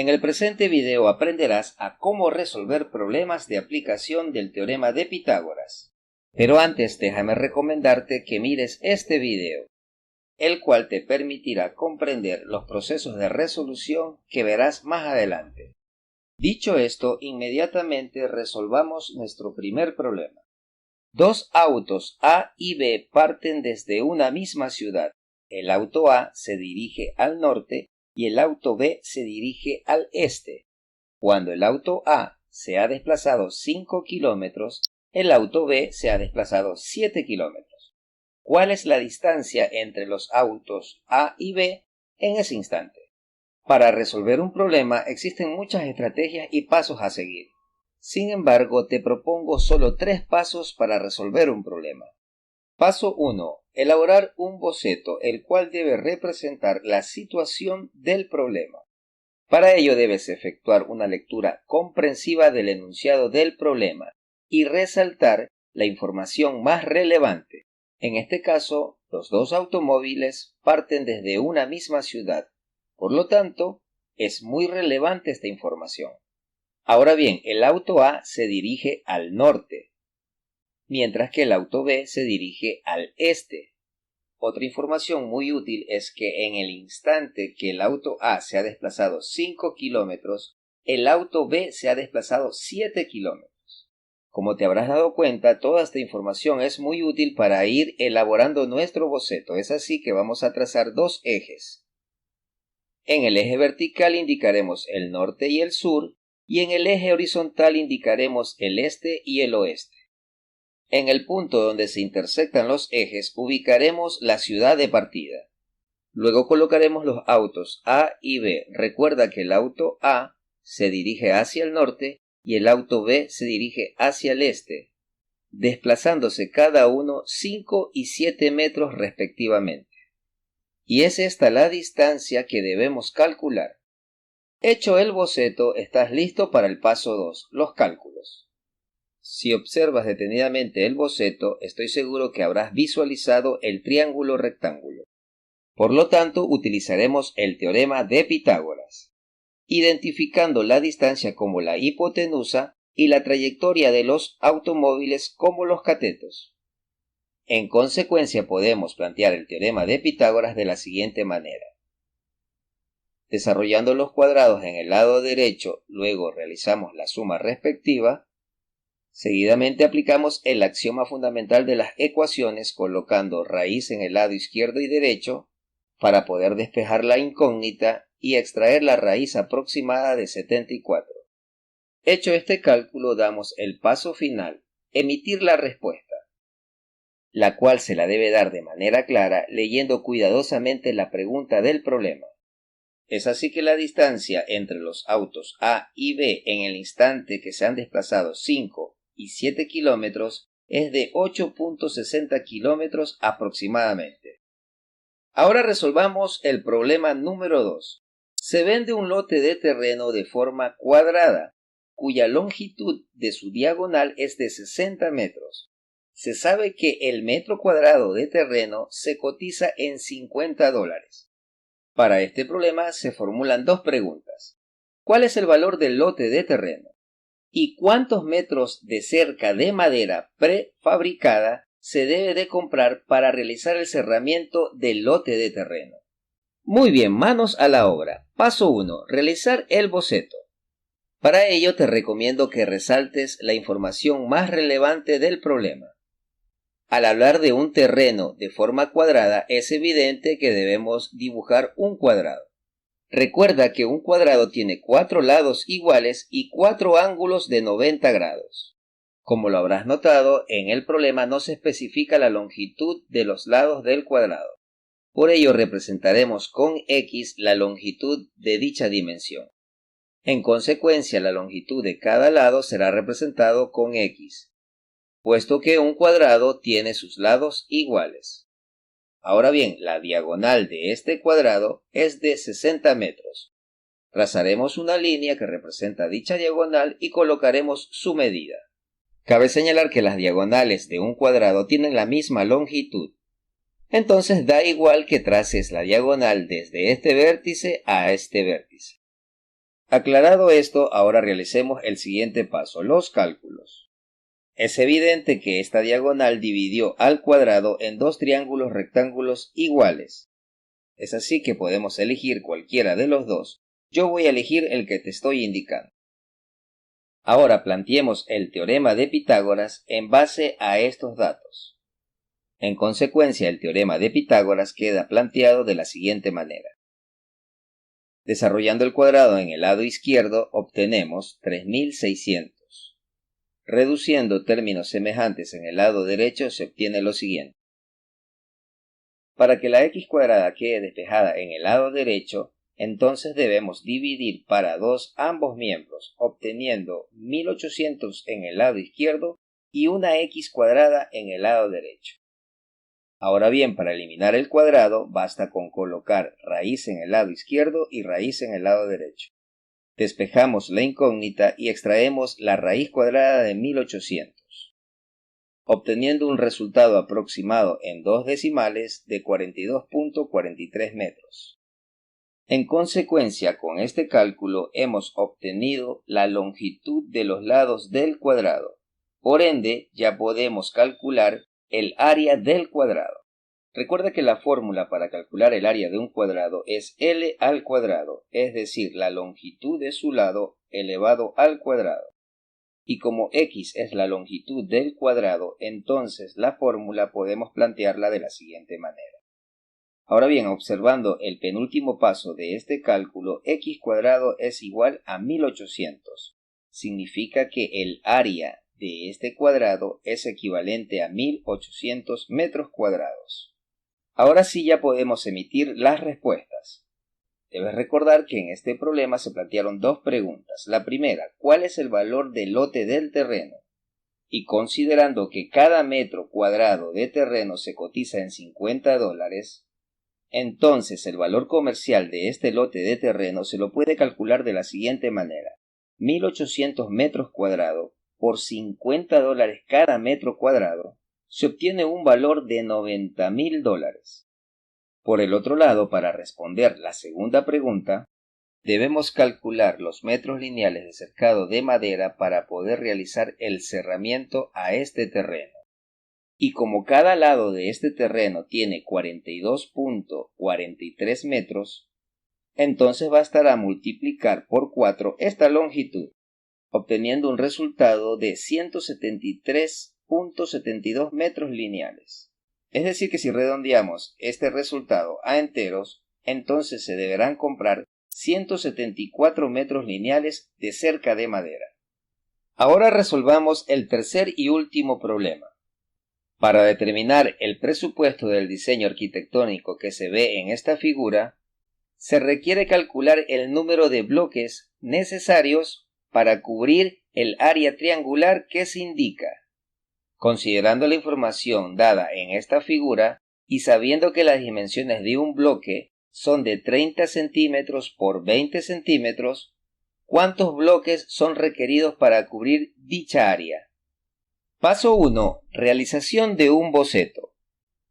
En el presente video aprenderás a cómo resolver problemas de aplicación del teorema de Pitágoras. Pero antes déjame recomendarte que mires este video, el cual te permitirá comprender los procesos de resolución que verás más adelante. Dicho esto, inmediatamente resolvamos nuestro primer problema. Dos autos A y B parten desde una misma ciudad. El auto A se dirige al norte y el auto B se dirige al este. Cuando el auto A se ha desplazado 5 kilómetros, el auto B se ha desplazado 7 kilómetros. ¿Cuál es la distancia entre los autos A y B en ese instante? Para resolver un problema existen muchas estrategias y pasos a seguir. Sin embargo, te propongo solo 3 pasos para resolver un problema. Paso 1. Elaborar un boceto, el cual debe representar la situación del problema. Para ello debes efectuar una lectura comprensiva del enunciado del problema y resaltar la información más relevante. En este caso, los dos automóviles parten desde una misma ciudad. Por lo tanto, es muy relevante esta información. Ahora bien, el auto A se dirige al norte, mientras que el auto B se dirige al este. Otra información muy útil es que en el instante que el auto A se ha desplazado 5 kilómetros, el auto B se ha desplazado 7 kilómetros. Como te habrás dado cuenta, toda esta información es muy útil para ir elaborando nuestro boceto. Es así que vamos a trazar dos ejes. En el eje vertical indicaremos el norte y el sur, y en el eje horizontal indicaremos el este y el oeste. En el punto donde se intersectan los ejes ubicaremos la ciudad de partida. Luego colocaremos los autos A y B. Recuerda que el auto A se dirige hacia el norte y el auto B se dirige hacia el este, desplazándose cada uno 5 y 7 metros respectivamente. Y es esta la distancia que debemos calcular. Hecho el boceto, estás listo para el paso 2, los cálculos. Si observas detenidamente el boceto, estoy seguro que habrás visualizado el triángulo rectángulo. Por lo tanto, utilizaremos el teorema de Pitágoras, identificando la distancia como la hipotenusa y la trayectoria de los automóviles como los catetos. En consecuencia, podemos plantear el teorema de Pitágoras de la siguiente manera. Desarrollando los cuadrados en el lado derecho, luego realizamos la suma respectiva. Seguidamente aplicamos el axioma fundamental de las ecuaciones colocando raíz en el lado izquierdo y derecho para poder despejar la incógnita y extraer la raíz aproximada de 74. Hecho este cálculo, damos el paso final, emitir la respuesta, la cual se la debe dar de manera clara leyendo cuidadosamente la pregunta del problema. Es así que la distancia entre los autos A y B en el instante que se han desplazado 5 y 7 kilómetros es de 8.60 kilómetros aproximadamente. Ahora resolvamos el problema número 2. Se vende un lote de terreno de forma cuadrada, cuya longitud de su diagonal es de 60 metros. Se sabe que el metro cuadrado de terreno se cotiza en $50. Para este problema se formulan dos preguntas. ¿Cuál es el valor del lote de terreno? ¿Y cuántos metros de cerca de madera prefabricada se debe de comprar para realizar el cerramiento del lote de terreno? Muy bien, manos a la obra. Paso 1. Realizar el boceto. Para ello te recomiendo que resaltes la información más relevante del problema. Al hablar de un terreno de forma cuadrada, es evidente que debemos dibujar un cuadrado. Recuerda que un cuadrado tiene 4 lados iguales y 4 ángulos de 90 grados. Como lo habrás notado, en el problema no se especifica la longitud de los lados del cuadrado. Por ello representaremos con X la longitud de dicha dimensión. En consecuencia, la longitud de cada lado será representado con X, puesto que un cuadrado tiene sus lados iguales. Ahora bien, la diagonal de este cuadrado es de 60 metros. Trazaremos una línea que representa dicha diagonal y colocaremos su medida. Cabe señalar que las diagonales de un cuadrado tienen la misma longitud. Entonces da igual que traces la diagonal desde este vértice a este vértice. Aclarado esto, ahora realicemos el siguiente paso, los cálculos. Es evidente que esta diagonal dividió al cuadrado en dos triángulos rectángulos iguales. Es así que podemos elegir cualquiera de los dos. Yo voy a elegir el que te estoy indicando. Ahora planteemos el teorema de Pitágoras en base a estos datos. En consecuencia, el teorema de Pitágoras queda planteado de la siguiente manera. Desarrollando el cuadrado en el lado izquierdo, obtenemos 3600. Reduciendo términos semejantes en el lado derecho, se obtiene lo siguiente. Para que la x cuadrada quede despejada en el lado derecho, entonces debemos dividir para 2 ambos miembros, obteniendo 1800 en el lado izquierdo y una x cuadrada en el lado derecho. Ahora bien, para eliminar el cuadrado, basta con colocar raíz en el lado izquierdo y raíz en el lado derecho. Despejamos la incógnita y extraemos la raíz cuadrada de 1800, obteniendo un resultado aproximado en 2 decimales de 42.43 metros. En consecuencia, con este cálculo hemos obtenido la longitud de los lados del cuadrado. Por ende, ya podemos calcular el área del cuadrado. Recuerda que la fórmula para calcular el área de un cuadrado es L al cuadrado, es decir, la longitud de su lado elevado al cuadrado. Y como X es la longitud del cuadrado, entonces la fórmula podemos plantearla de la siguiente manera. Ahora bien, observando el penúltimo paso de este cálculo, x cuadrado es igual a 1800. Significa que el área de este cuadrado es equivalente a 1800 metros cuadrados. Ahora sí ya podemos emitir las respuestas. Debes recordar que en este problema se plantearon dos preguntas. La primera, ¿cuál es el valor del lote del terreno? Y considerando que cada metro cuadrado de terreno se cotiza en $50, entonces el valor comercial de este lote de terreno se lo puede calcular de la siguiente manera. 1800 metros cuadrados por $50 cada metro cuadrado se obtiene un valor de $90.000. Por el otro lado, para responder la segunda pregunta, debemos calcular los metros lineales de cercado de madera para poder realizar el cerramiento a este terreno. Y como cada lado de este terreno tiene 42.43 metros, entonces bastará multiplicar por 4 esta longitud, obteniendo un resultado de 173.72 metros lineales. Es decir que si redondeamos este resultado a enteros, entonces se deberán comprar 174 metros lineales de cerca de madera. Ahora resolvamos el tercer y último problema. Para determinar el presupuesto del diseño arquitectónico que se ve en esta figura, se requiere calcular el número de bloques necesarios para cubrir el área triangular que se indica. Considerando la información dada en esta figura y sabiendo que las dimensiones de un bloque son de 30 centímetros por 20 centímetros, ¿cuántos bloques son requeridos para cubrir dicha área? Paso 1. Realización de un boceto.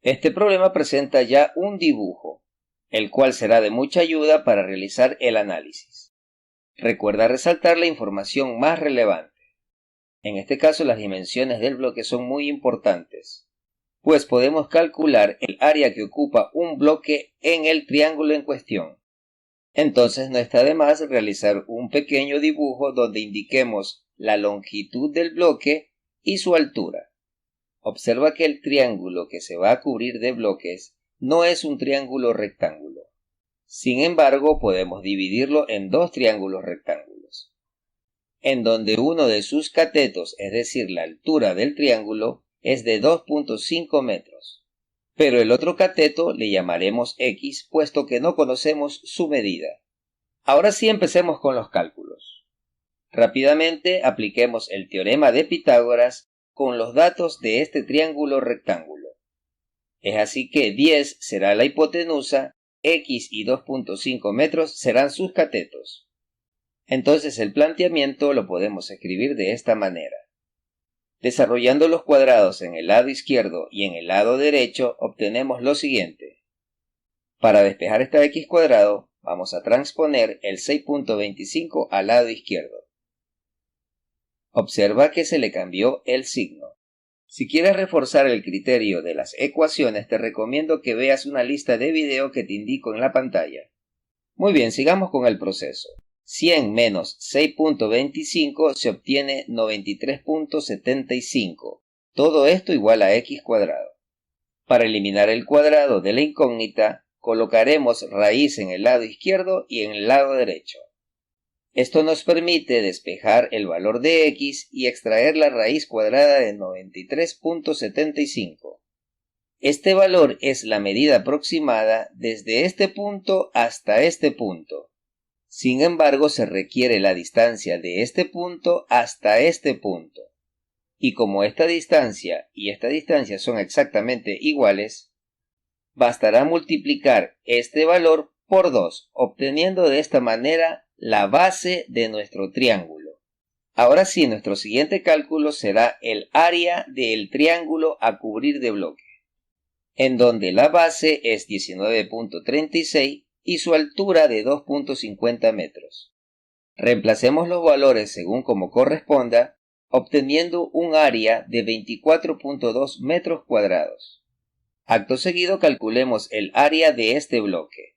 Este problema presenta ya un dibujo, el cual será de mucha ayuda para realizar el análisis. Recuerda resaltar la información más relevante. En este caso, las dimensiones del bloque son muy importantes, pues podemos calcular el área que ocupa un bloque en el triángulo en cuestión. Entonces no está de más realizar un pequeño dibujo donde indiquemos la longitud del bloque y su altura. Observa que el triángulo que se va a cubrir de bloques no es un triángulo rectángulo. Sin embargo, podemos dividirlo en dos triángulos rectángulos, en donde uno de sus catetos, es decir, la altura del triángulo, es de 2.5 metros. Pero el otro cateto le llamaremos X, puesto que no conocemos su medida. Ahora sí empecemos con los cálculos. Rápidamente apliquemos el teorema de Pitágoras con los datos de este triángulo rectángulo. Es así que 10 será la hipotenusa, X y 2.5 metros serán sus catetos. Entonces el planteamiento lo podemos escribir de esta manera. Desarrollando los cuadrados en el lado izquierdo y en el lado derecho, obtenemos lo siguiente. Para despejar esta x cuadrado, Vamos a transponer el 6.25 al lado izquierdo. Observa que se le cambió el signo. Si quieres reforzar el criterio de las ecuaciones, te recomiendo que veas una lista de video que te indico en la pantalla. Muy bien, sigamos con el proceso. 100 menos 6.25 se obtiene 93.75. Todo esto igual a x cuadrado. Para eliminar el cuadrado de la incógnita, colocaremos raíz en el lado izquierdo y en el lado derecho. Esto nos permite despejar el valor de x y extraer la raíz cuadrada de 93.75. Este valor es la medida aproximada desde este punto hasta este punto. Sin embargo, se requiere la distancia de este punto hasta este punto. Y como esta distancia y esta distancia son exactamente iguales, bastará multiplicar este valor por 2, obteniendo de esta manera la base de nuestro triángulo. Ahora sí, nuestro siguiente cálculo será el área del triángulo a cubrir de bloque, en donde la base es 19.36 y su altura de 2.50 metros. Reemplacemos los valores según como corresponda, obteniendo un área de 24.2 metros cuadrados. Acto seguido calculemos el área de este bloque.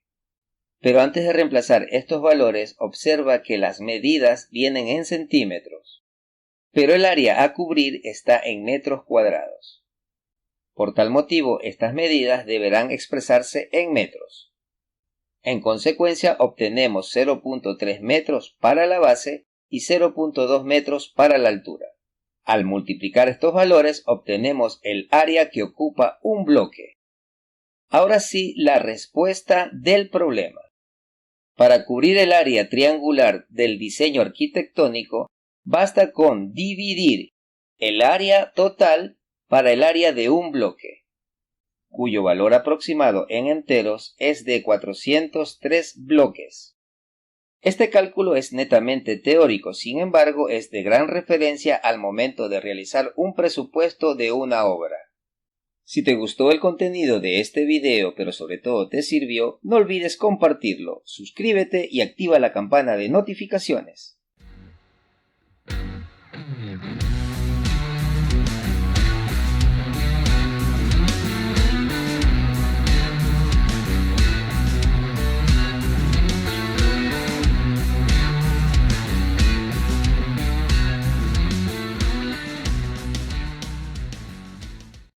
Pero antes de reemplazar estos valores, observa que las medidas vienen en centímetros, pero el área a cubrir está en metros cuadrados. Por tal motivo, estas medidas deberán expresarse en metros. En consecuencia, obtenemos 0.3 metros para la base y 0.2 metros para la altura. Al multiplicar estos valores, obtenemos el área que ocupa un bloque. Ahora sí, la respuesta del problema. Para cubrir el área triangular del diseño arquitectónico, basta con dividir el área total para el área de un bloque, cuyo valor aproximado en enteros es de 403 bloques. Este cálculo es netamente teórico, sin embargo, es de gran referencia al momento de realizar un presupuesto de una obra. Si te gustó el contenido de este video, pero sobre todo te sirvió, no olvides compartirlo, suscríbete y activa la campana de notificaciones.